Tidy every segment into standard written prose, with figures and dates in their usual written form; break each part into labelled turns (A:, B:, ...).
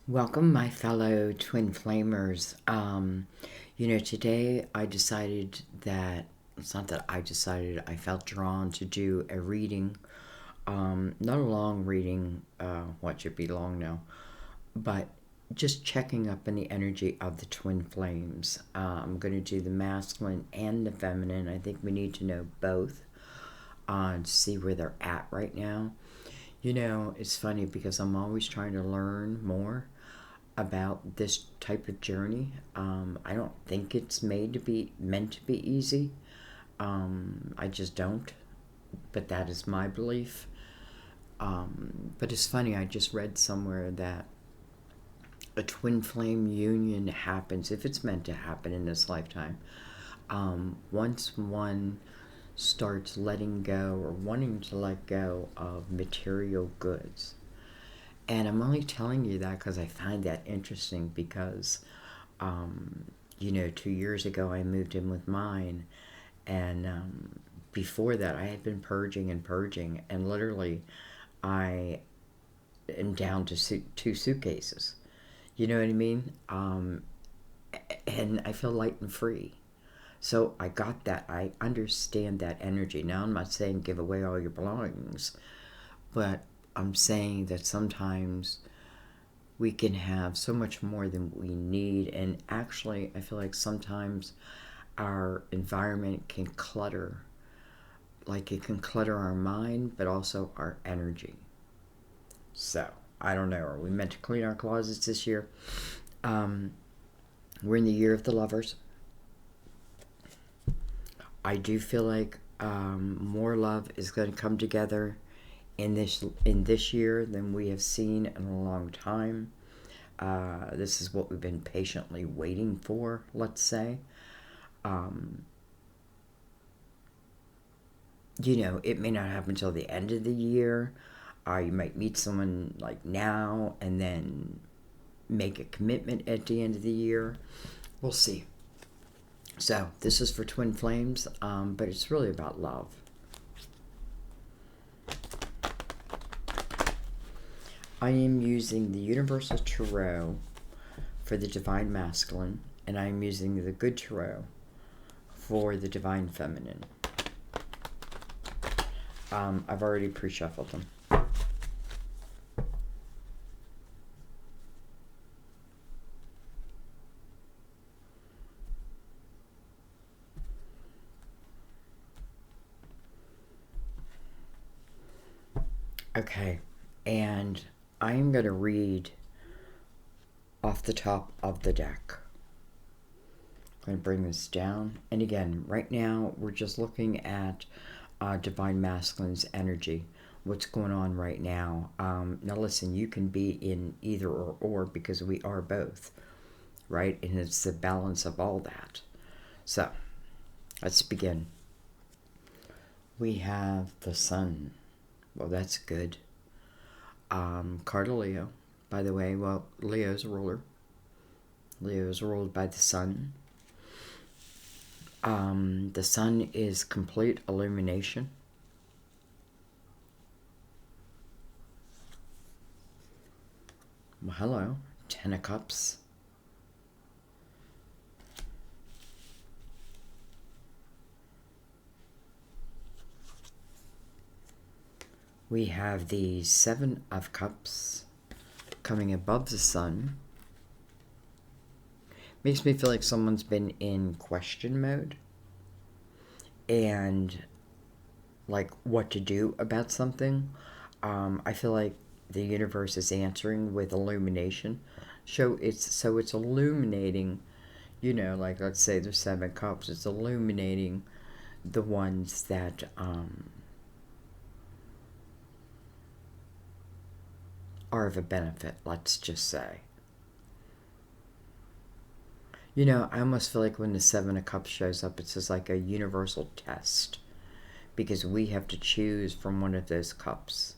A: Welcome, my fellow twin flamers. Today I decided that, it's not that I decided, I felt drawn to do a reading. Not a long reading, what should be long now, but just checking up on the energy of the twin flames. I'm going to do the masculine and the feminine. I think we need to know both to see where they're at right now. It's funny because I'm always trying to learn more about this type of journey. I don't think it's meant to be easy. I just don't. But that is my belief. But it's funny, I just read somewhere that a twin flame union happens, if it's meant to happen in this lifetime, once one starts letting go or wanting to let go of material goods. And I'm only telling you that because I find that interesting because, 2 years ago I moved in with mine. And before that I had been purging and purging. And literally I am down to 2 suitcases. You know what I mean? And I feel light and free. So I got that. I understand that energy. Now I'm not saying give away all your belongings, but I'm saying that sometimes we can have so much more than we need. And actually, I feel like sometimes our environment can clutter. Like it can clutter our mind, but also our energy. So, I don't know. Are we meant to clean our closets this year? We're in the year of the lovers. I do feel like more love is going to come together in this year than we have seen in a long time. This is what we've been patiently waiting for, let's say. It may not happen until the end of the year. You might meet someone like now and then make a commitment at the end of the year. We'll see. So this is for twin flames, but it's really about love. I am using the Universal Tarot for the Divine Masculine, and I am using the Good Tarot for the Divine Feminine. I've already pre-shuffled them. Okay, and I am going to read off the top of the deck. I'm going to bring this down. And again, right now, we're just looking at Divine Masculine's energy. What's going on right now. Now listen, you can be in either or because we are both, right? And it's the balance of all that. So, let's begin. We have the Sun. Well, that's good. Card of Leo, by the way. Well, Leo's a ruler. Leo is ruled by the Sun. The Sun is complete illumination. Well, hello. 10 of Cups. We have the 7 of Cups coming above the Sun. Makes me feel like someone's been in question mode. And like what to do about something. I feel like the universe is answering with illumination. So it's illuminating, like let's say there's 7 cups. It's illuminating the ones that are of a benefit, let's just say. I almost feel like when the 7 of Cups shows up, it's just like a universal test. Because we have to choose from one of those cups.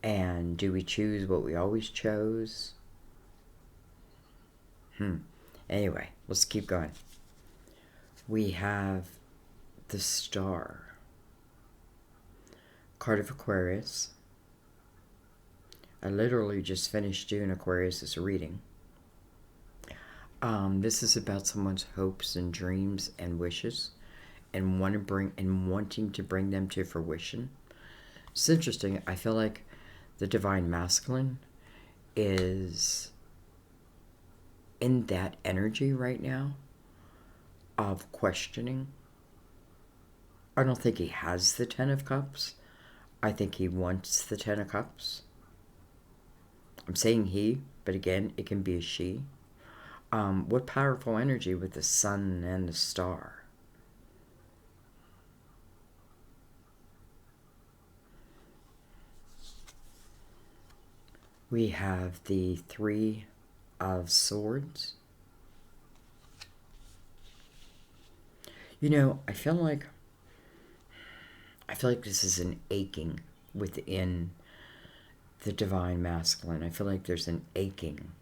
A: And do we choose what we always chose? Anyway, let's keep going. We have the Star. Card of Aquarius. I literally just finished doing Aquarius's reading. This is about someone's hopes and dreams and wishes, and wanting to bring them to fruition. It's interesting. I feel like the Divine Masculine is in that energy right now of questioning. I don't think he has the Ten of Cups. I think he wants the Ten of Cups. I'm saying he, but again, it can be a she. What powerful energy with the sun and the star. We have the Three of Swords. You know, I feel like this is an aching within the Divine Masculine. I feel like there's an aching.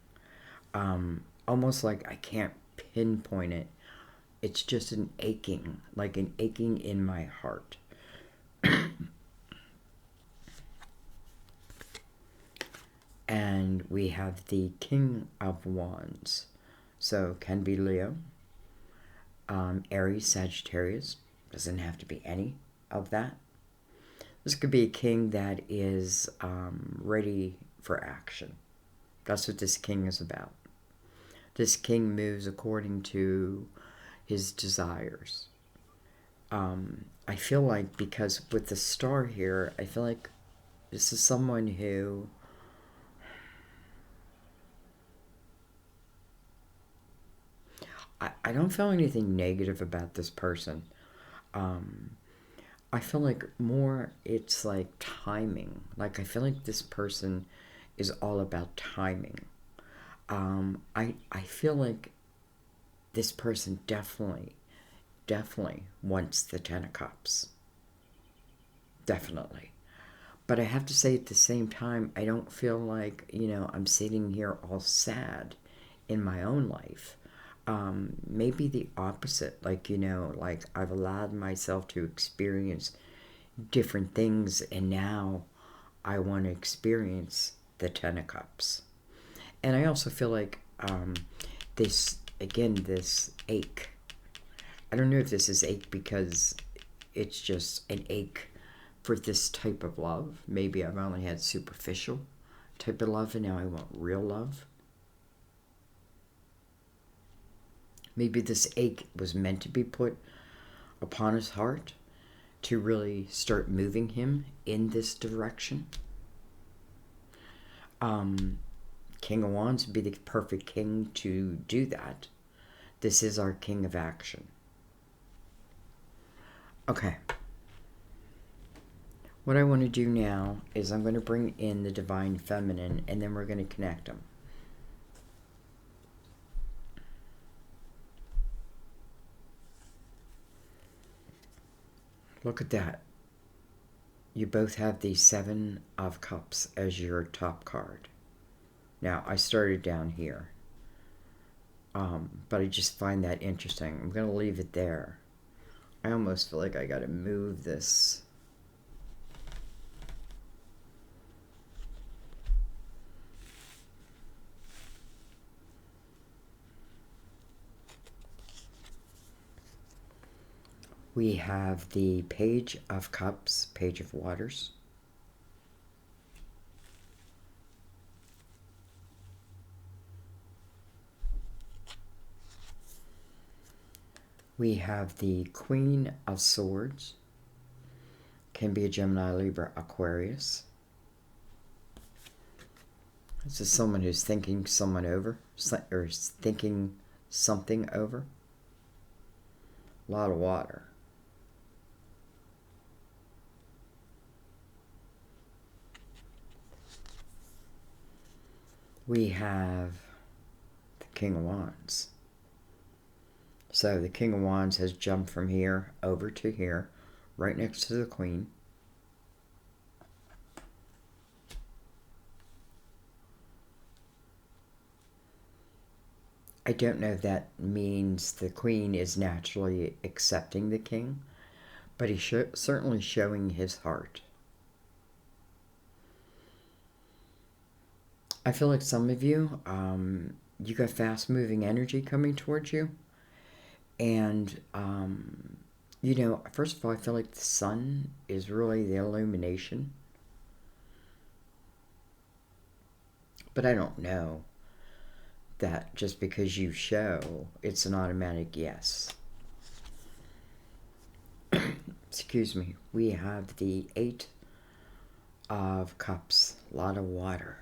A: Almost like I can't pinpoint it. It's just an aching, like an aching in my heart. And we have the King of Wands. So can be Leo, Aries, Sagittarius. Doesn't have to be any of that. This could be a king that is ready for action. That's what this king is about. This king moves according to his desires. I feel like, because with the star here, I feel like this is someone who I don't feel anything negative about this person. I feel like more it's like timing. Like I feel like this person is all about timing. I feel like this person definitely wants the Ten of Cups. Definitely. But I have to say at the same time, I don't feel like, I'm sitting here all sad in my own life. Maybe the opposite, like, like I've allowed myself to experience different things, and now I want to experience the Ten of Cups. And I also feel like this ache. I don't know if this is ache because it's just an ache for this type of love. Maybe I've only had superficial type of love, and now I want real love. Maybe this ache was meant to be put upon his heart to really start moving him in this direction. King of Wands would be the perfect king to do that. This is our king of action. Okay. What I want to do now is I'm going to bring in the Divine Feminine, and then we're going to connect them. Look at that. You both have the Seven of Cups as your top card. Now, I started down here, but I just find that interesting. I'm going to leave it there. I almost feel like I got to move this. We have the Page of Cups, Page of Waters. We have the Queen of Swords. Can be a Gemini, Libra, Aquarius. This is someone who's thinking someone over, or thinking something over. A lot of water. We have the King of Wands. So the King of Wands has jumped from here over to here, right next to the Queen. I don't know if that means the Queen is naturally accepting the King, but he's certainly showing his heart. I feel like some of you, you got fast-moving energy coming towards you. And, first of all, I feel like the sun is really the illumination. But I don't know that just because you show, it's an automatic yes. Excuse me. We have the Eight of Cups. A lot of water.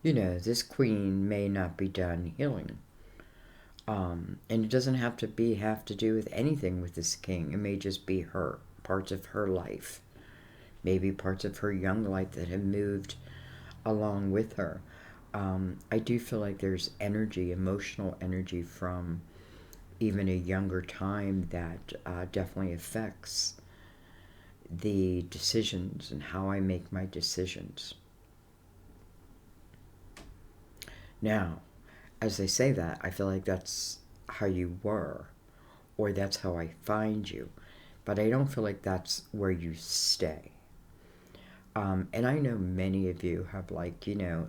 A: This queen may not be done healing. And it doesn't have to do with anything with this king. It may just be her, parts of her life, maybe parts of her young life that have moved along with her. I do feel like there's energy, emotional energy from even a younger time that definitely affects the decisions and how I make my decisions. Now, as they say that, I feel like that's how you were, or that's how I find you, but I don't feel like that's where you stay. And I know many of you have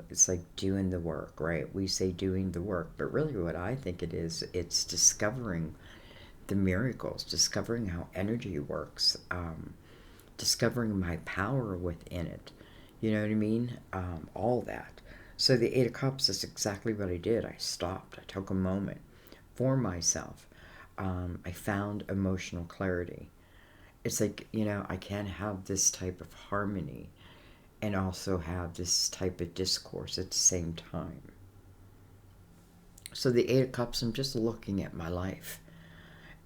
A: it's like doing the work, right? We say doing the work, but really what I think it is, it's discovering the miracles, discovering how energy works, discovering my power within it. You know what I mean? All that. So the Eight of Cups is exactly what I did. I stopped. I took a moment for myself. I found emotional clarity. It's like, I can't have this type of harmony and also have this type of discourse at the same time. So the Eight of Cups, I'm just looking at my life.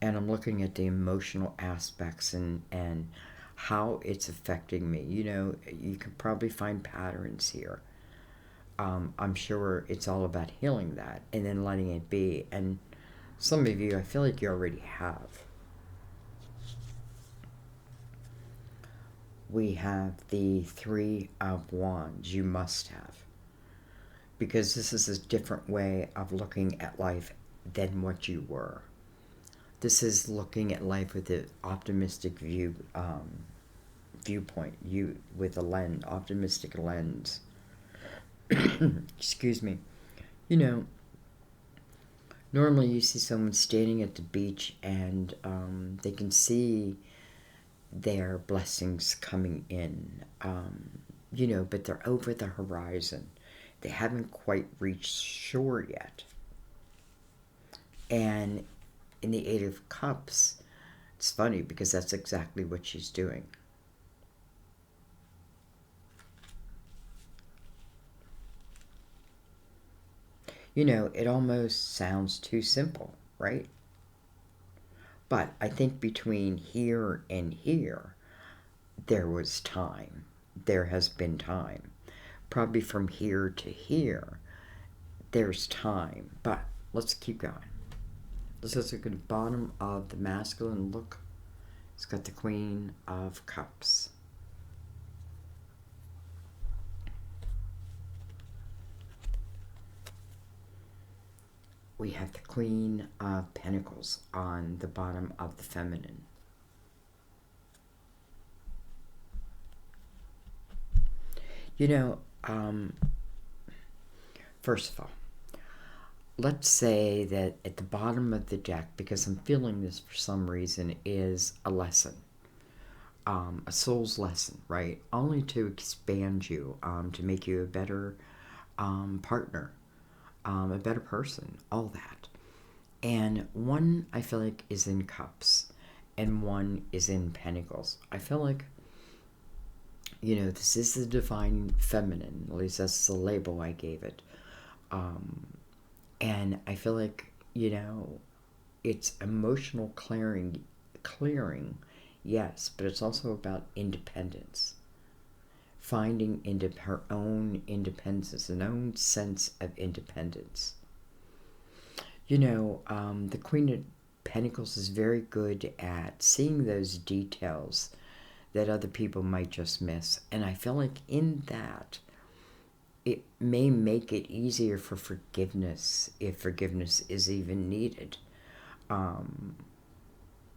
A: And I'm looking at the emotional aspects and how it's affecting me. You can probably find patterns here. I'm sure it's all about healing that and then letting it be. And some of you, I feel like you already have. We have the Three of Wands. You must have. Because this is a different way of looking at life than what you were. This is looking at life with an optimistic viewpoint. You with a lens, optimistic lens. Excuse me. Normally you see someone standing at the beach and they can see their blessings coming in, but they're over the horizon. They haven't quite reached shore yet. And in the Eight of Cups, it's funny because that's exactly what she's doing. It almost sounds too simple, right? But I think between here and here, there was time. There has been time. Probably from here to here, there's time. But let's keep going. Let's just look at the bottom of the masculine. Look, it's got the Queen of Cups. We have the Queen of Pentacles on the bottom of the feminine. First of all, let's say that at the bottom of the deck, because I'm feeling this for some reason, is a lesson. A soul's lesson, right? Only to expand you, to make you a better partner, a better person, all that. And one, I feel like, is in Cups, and one is in Pentacles. I feel like, this is the divine feminine. At least that's the label I gave it. And I feel like, it's emotional clearing, yes, but it's also about independence. Finding her own independence, an own sense of independence. The Queen of Pentacles is very good at seeing those details that other people might just miss. And I feel like in that, it may make it easier for forgiveness, if forgiveness is even needed.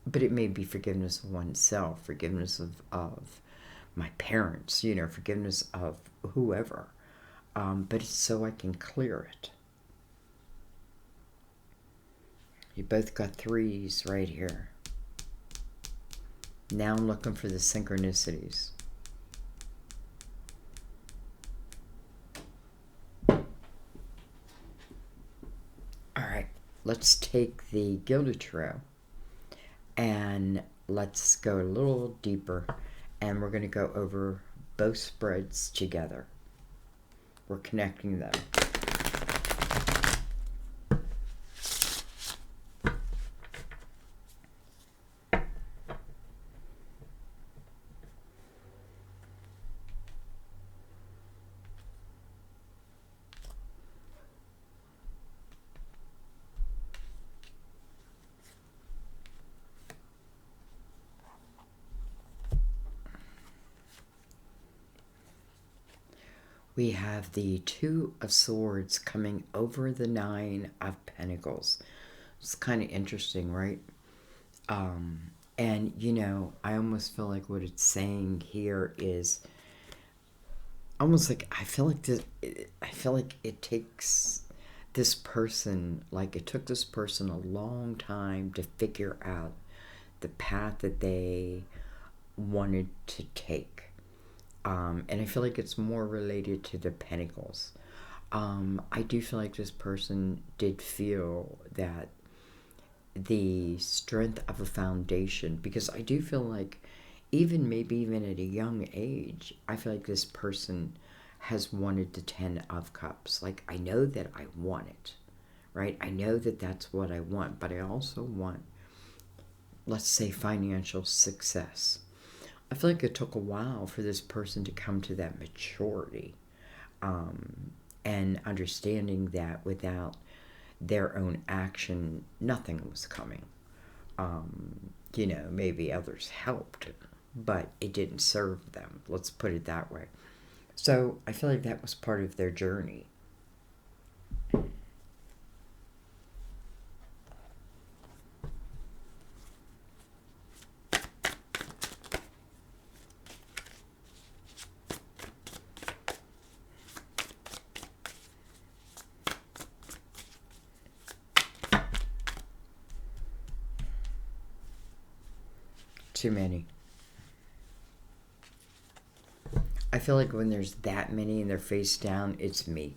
A: but it may be forgiveness of oneself, forgiveness of my parents, you know, forgiveness of whoever. But it's so I can clear it. You both got threes right here. Now I'm looking for the synchronicities. Alright, let's take the Gilded Tarot and let's go a little deeper, and we're going to go over both spreads together. We're connecting them. We have the Two of Swords coming over the Nine of Pentacles. It's kind of interesting, right? And, you know, I almost feel like what it's saying here is almost like I feel like it takes this person, like it took this person a long time to figure out the path that they wanted to take. And I feel like it's more related to the Pentacles. I do feel like this person did feel that the strength of a foundation, because I do feel like maybe even at a young age, I feel like this person has wanted the 10 of Cups. Like, I know that I want it, right? I know that that's what I want, but I also want, let's say, financial success. I feel like it took a while for this person to come to that maturity, and understanding that without their own action, nothing was coming. You know, maybe others helped, but it didn't serve them. Let's put it that way. So I feel like that was part of their journey. Too many. I feel like when there's that many and they're face down, it's me.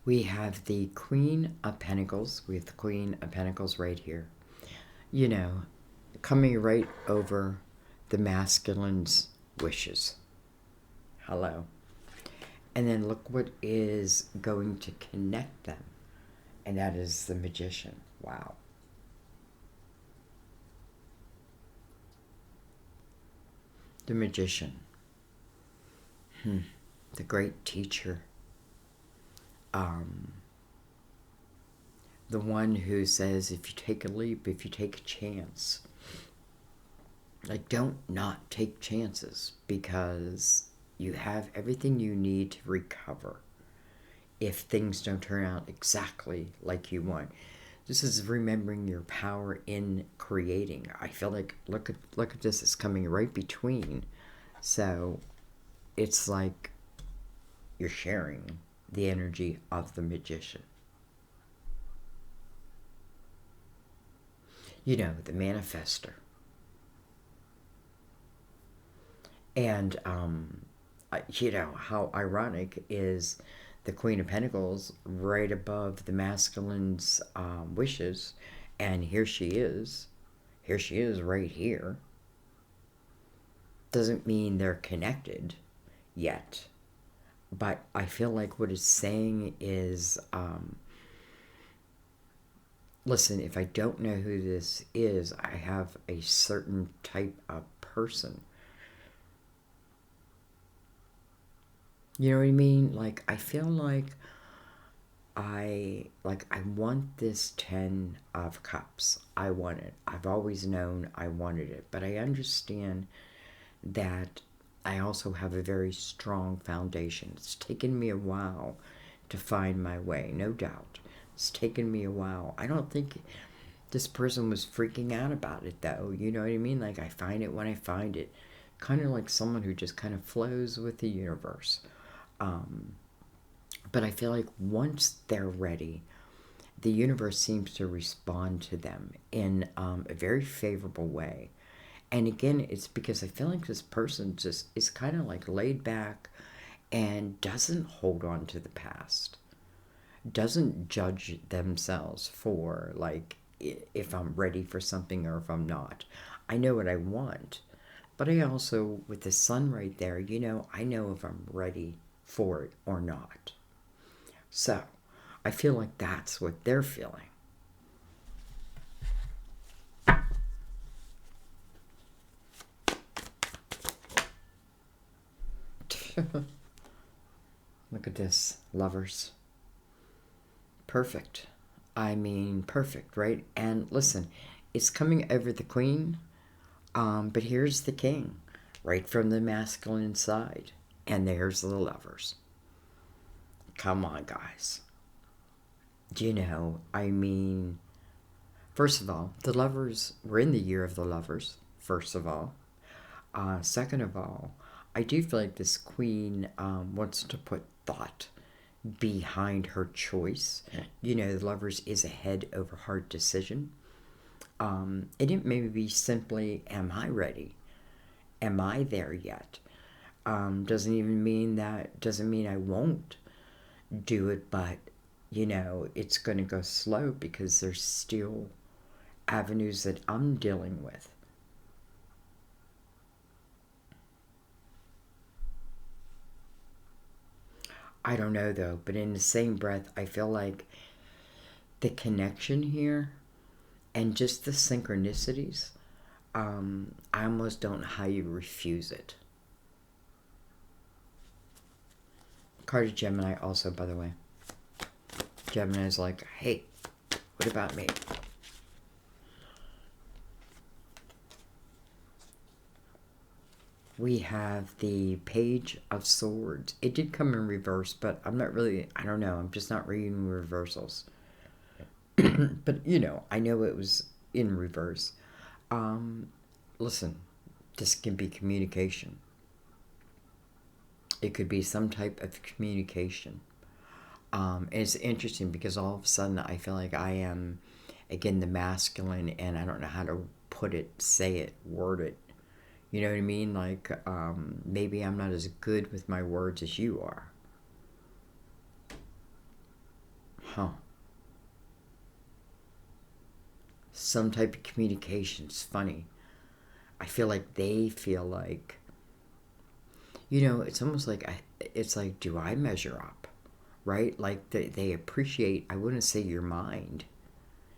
A: We have the Queen of Pentacles. We have the Queen of Pentacles right here. You know, coming right over the masculine's wishes. Hello. And then look what is going to connect them. And that is the Magician. Wow. The Magician. The great teacher. The one who says, if you take a leap, if you take a chance, like, don't not take chances, because you have everything you need to recover if things don't turn out exactly like you want. This is remembering your power in creating. I feel like, look at this, it's coming right between. So it's like you're sharing the energy of the Magician. You know, the manifester. And, you know, how ironic is the Queen of Pentacles right above the masculine's wishes, and here she is right here. Doesn't mean they're connected yet, but I feel like what it's saying is, listen, if I don't know who this is, I have a certain type of person. You know what I mean? Like, I feel like I want this 10 of Cups. I want it. I've always known I wanted it. But I understand that I also have a very strong foundation. It's taken me a while to find my way, no doubt. It's taken me a while. I don't think this person was freaking out about it, though. You know what I mean? Like, I find it when I find it. Kind of like someone who just kind of flows with the universe. But I feel like once they're ready, the universe seems to respond to them in a very favorable way. And again, it's because I feel like this person just is kind of like laid back and doesn't hold on to the past, doesn't judge themselves for like if I'm ready for something or if I'm not. I know what I want, but I also, with the sun right there, you know, I know if I'm ready for it or not. So I feel like that's what they're feeling. Look at this, lovers. Perfect. I mean, perfect, right? And listen, it's coming over the queen, but here's the king, right from the masculine side. And there's the lovers. Come on, guys. You know, I mean, first of all, the lovers, we're in the year of the lovers, first of all. Second of all, I do feel like this queen wants to put thought behind her choice. You know, the lovers is a head over heart decision. It may be simply, am I ready? Am I there yet? Doesn't even mean that, doesn't mean I won't do it, but, you know, it's going to go slow because there's still avenues that I'm dealing with. I don't know though, but in the same breath, I feel like the connection here and just the synchronicities, I almost don't know how you refuse it. Card of Gemini also, by the way. Gemini's like, hey, what about me? We have the Page of Swords. It did come in reverse, but I'm not really, I don't know, I'm just not reading reversals. But, you know, I know it was in reverse. Listen, this can be communication. It could be some type of communication. And it's interesting because all of a sudden I feel like I am, again, the masculine, and I don't know how to put it, say it, word it. You know what I mean? Like, maybe I'm not as good with my words as you are. Huh. Some type of communication. It's funny. I feel like they feel like, you know, it's almost like, it's like, do I measure up? Right? Like, they appreciate, I wouldn't say your mind,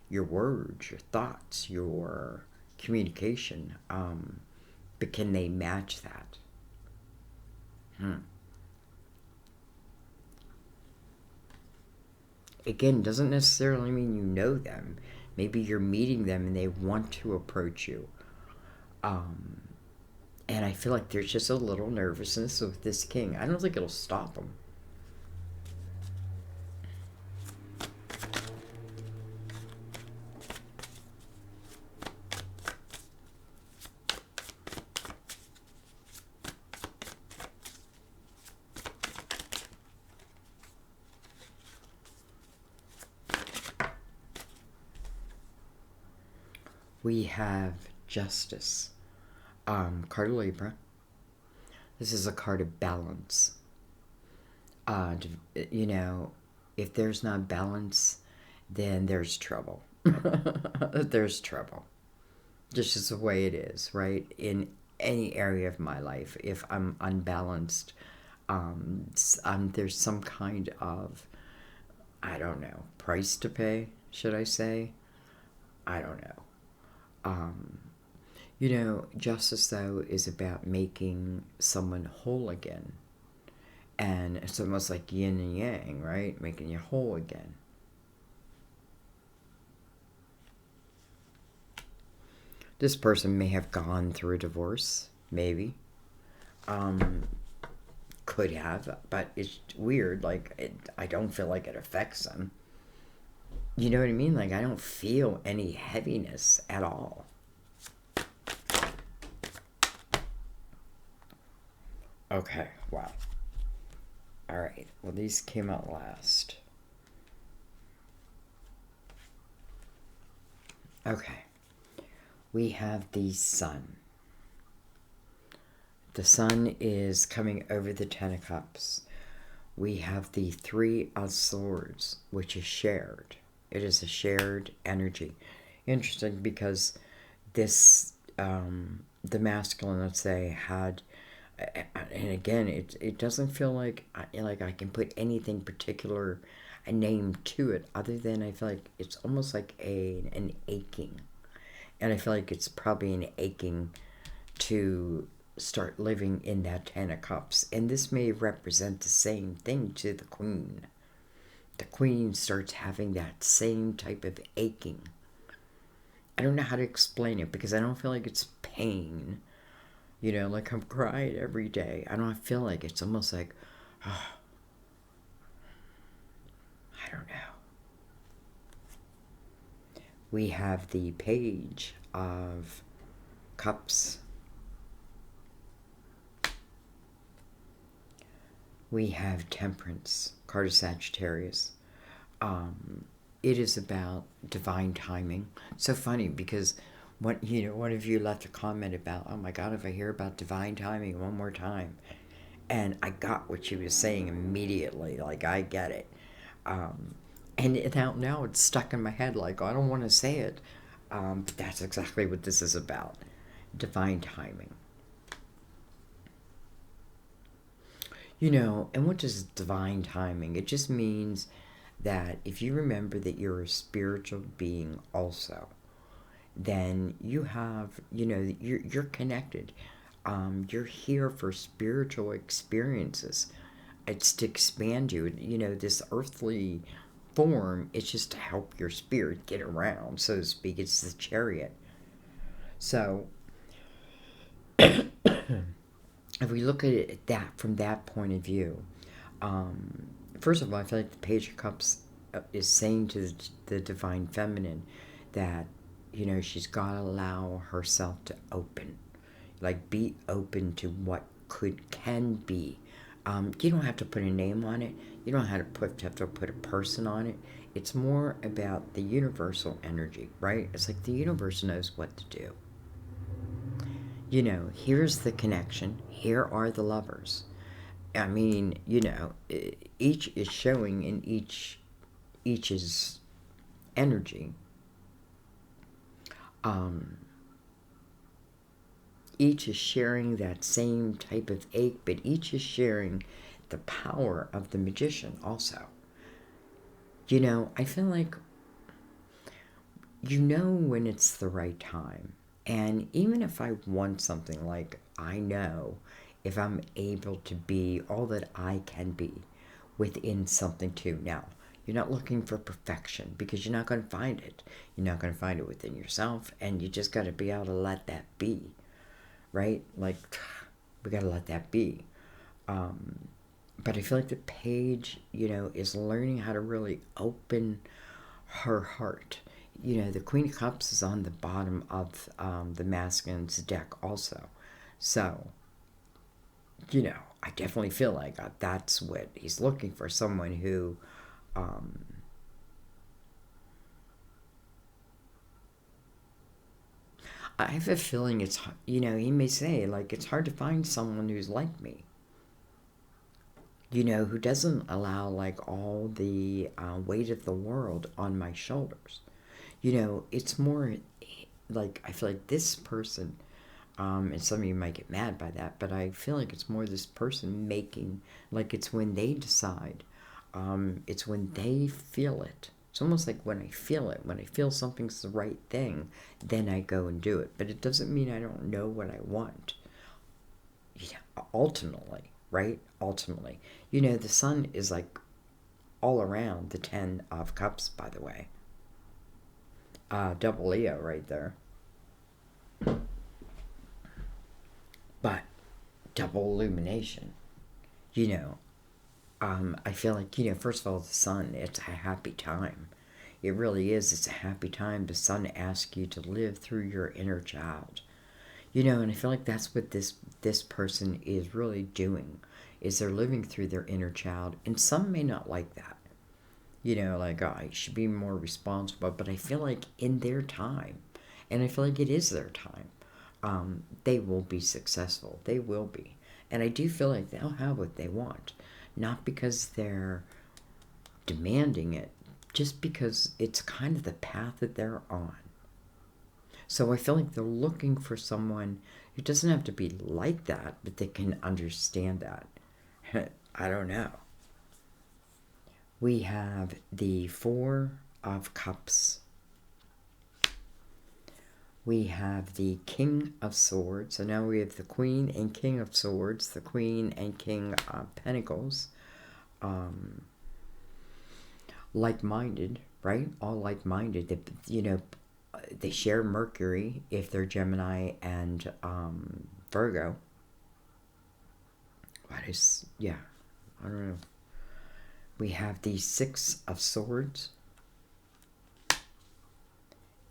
A: your words, your thoughts, your communication. But can they match that? Again, doesn't necessarily mean you know them. Maybe you're meeting them and they want to approach you. And I feel like there's just a little nervousness with this king. I don't think it'll stop them. We have Justice. Card of Libra. This is a card of balance. You know, if there's not balance, then there's trouble. There's trouble. Just as the way it is, right? In any area of my life, if I'm unbalanced, there's some kind of, I don't know, price to pay, should I say? I don't know. You know, justice, though, is about making someone whole again. And it's almost like yin and yang, right? Making you whole again. This person may have gone through a divorce, maybe. Could have, but it's weird. Like, I don't feel like it affects them. You know what I mean? Like, I don't feel any heaviness at all. Okay, wow. All right, well, these came out last. Okay, we have the sun. The sun is coming over the Ten of Cups. We have the Three of Swords, which is shared. It is a shared energy. Interesting, because this, the masculine, let's say, had, and again, it doesn't feel like I can put anything particular, a name to it, other than I feel like it's almost like an aching. And I feel like it's probably an aching to start living in that Ten of Cups. And this may represent the same thing to the Queen. The Queen starts having that same type of aching. I don't know how to explain it, because I don't feel like it's pain. You know, like I'm crying every day. I don't feel like it's almost like, oh, I don't know. We have the Page of Cups. We have Temperance, card of Sagittarius. It is about divine timing. So funny, because one of you left a comment about, oh my God, if I hear about divine timing one more time, and I got what she was saying immediately. Like, I get it. And now it's stuck in my head. Like, I don't want to say it, but that's exactly what this is about: divine timing. You know, and what does divine timing? It just means that if you remember that you're a spiritual being also, then you have, you're connected. You're here for spiritual experiences. It's to expand you. You know, this earthly form, it's just to help your spirit get around, so to speak. It's the chariot. So, if we look at it from that point of view, first of all, I feel like the Page of Cups is saying to the divine feminine that, she's got to allow herself to open. Like, be open to what can be. You don't have to put a name on it. You don't have to put a person on it. It's more about the universal energy, right? It's like the universe knows what to do. Here's the connection. Here are the lovers. I mean, each is showing in each's energy. Each is sharing that same type of ache, but each is sharing the power of the magician also. I feel like when it's the right time. And even if I want something, like, I know if I'm able to be all that I can be within something too. Now, you're not looking for perfection, because you're not going to find it. You're not going to find it within yourself, and you just got to be able to let that be, right? Like, we got to let that be. But I feel like the Page, is learning how to really open her heart. The Queen of Cups is on the bottom of the masculine's deck also. So, I definitely feel like that's what he's looking for. Someone who, I have a feeling it's, he may say, like, it's hard to find someone who's like me. Who doesn't allow, like, all the weight of the world on my shoulders. It's more like, I feel like this person, and some of you might get mad by that, but I feel like it's more this person making, like, it's when they decide, it's when they feel it. It's almost like when I feel it, when I feel something's the right thing, then I go and do it. But it doesn't mean I don't know what I want. Ultimately, right? Ultimately. The sun is, like, all around the Ten of Cups, by the way. Double Leo right there. But double illumination. You know, I feel like, first of all, the sun, it's a happy time. It really is. It's a happy time. The sun asks you to live through your inner child. And I feel like that's what this person is really doing, is they're living through their inner child. And some may not like that. Like, oh, I should be more responsible. But I feel like in their time, and I feel like it is their time, they will be successful. They will be. And I do feel like they'll have what they want. Not because they're demanding it, just because it's kind of the path that they're on. So I feel like they're looking for someone who doesn't have to be like that, but they can understand that. I don't know. We have the Four of Cups. We have the King of Swords. So now we have the Queen and King of Swords, the Queen and King of Pentacles. Like-minded, right? All like-minded. They share Mercury if they're Gemini and Virgo. I don't know. We have the Six of Swords.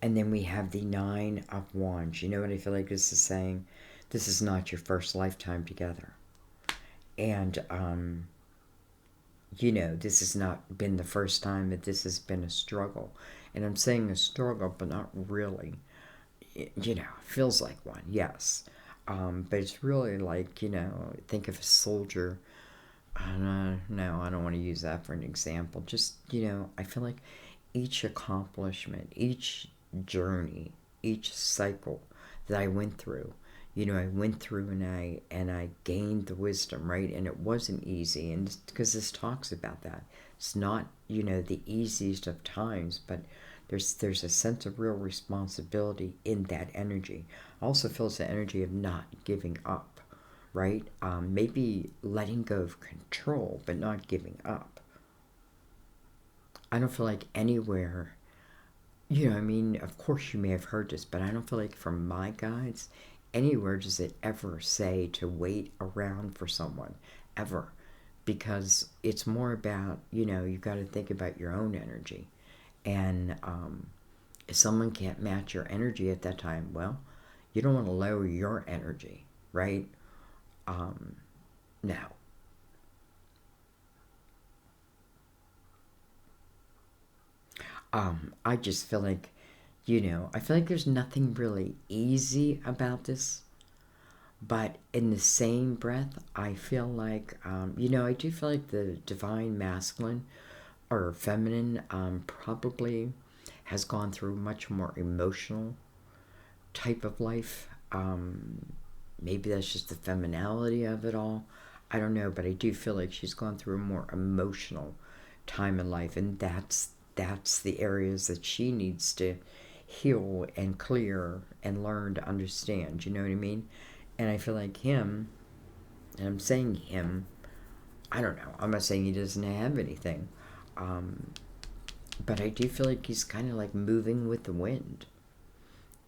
A: And then we have the Nine of Wands. You know what I feel like this is saying? This is not your first lifetime together. And, this has not been the first time that this has been a struggle. And I'm saying a struggle, but not really. It feels like one, yes. But it's really like, think of a soldier. No, I don't want to use that for an example. Just, I feel like each accomplishment, each journey, each cycle that I went through, I went through and I gained the wisdom, right? And it wasn't easy, and because this talks about that. It's not, the easiest of times, but there's a sense of real responsibility in that energy. I also feel it's the energy of not giving up, right? Maybe letting go of control, but not giving up. I don't feel like anywhere, of course you may have heard this, but I don't feel like from my guides, anywhere does it ever say to wait around for someone, ever. Because it's more about, you've got to think about your own energy. And if someone can't match your energy at that time, well, you don't want to lower your energy, right? No. I just feel like, I feel like there's nothing really easy about this. But in the same breath, I feel like, I do feel like the divine masculine or feminine probably has gone through much more emotional type of life. Maybe that's just the femininity of it all. I don't know, but I do feel like she's gone through a more emotional time in life, and that's the areas that she needs to heal and clear and learn to understand. You know what I mean? And I feel like him, and I'm saying him, I don't know. I'm not saying he doesn't have anything. But I do feel like he's kind of like moving with the wind.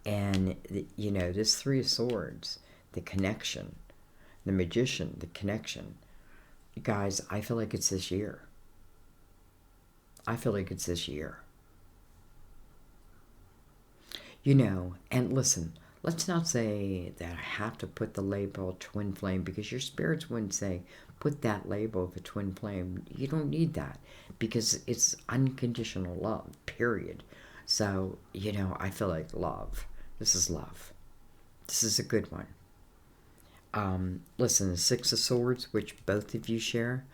A: And, this Three of Swords, the connection, the Magician, the connection. Guys, I feel like it's this year. I feel like it's this year. And listen, let's not say that I have to put the label twin flame, because your spirits wouldn't say, put that label of a twin flame. You don't need that, because it's unconditional love, period. So, I feel like love. This is love. This is a good one. Listen, the Six of Swords, which both of you share,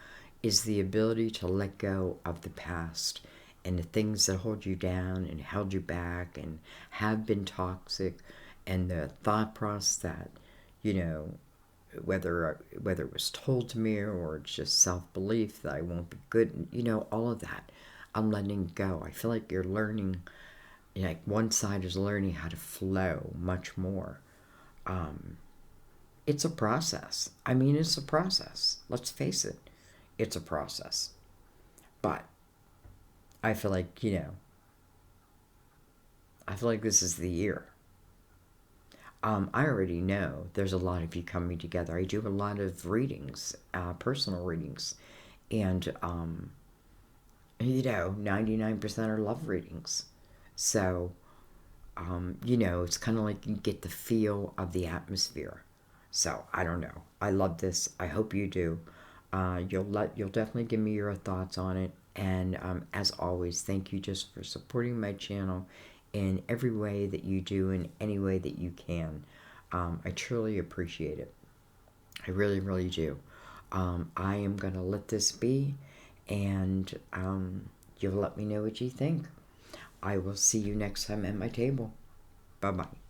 A: is the ability to let go of the past and the things that hold you down and held you back and have been toxic, and the thought process that, whether it was told to me or it's just self-belief that I won't be good, all of that, I'm letting go. I feel like you're learning, like one side is learning how to flow much more. It's a process. It's a process. Let's face it. It's a process. But I feel like, I feel like this is the year. I already know there's a lot of you coming together. I do a lot of readings, personal readings, and 99% are love readings. So, it's kind of like you get the feel of the atmosphere. So I don't know. I love this. I hope you do. You'll definitely give me your thoughts on it. And as always, thank you just for supporting my channel in every way that you do, in any way that you can. I truly appreciate it. I really, really do. I am gonna let this be, and you'll let me know what you think. I will see you next time at my table. Bye bye.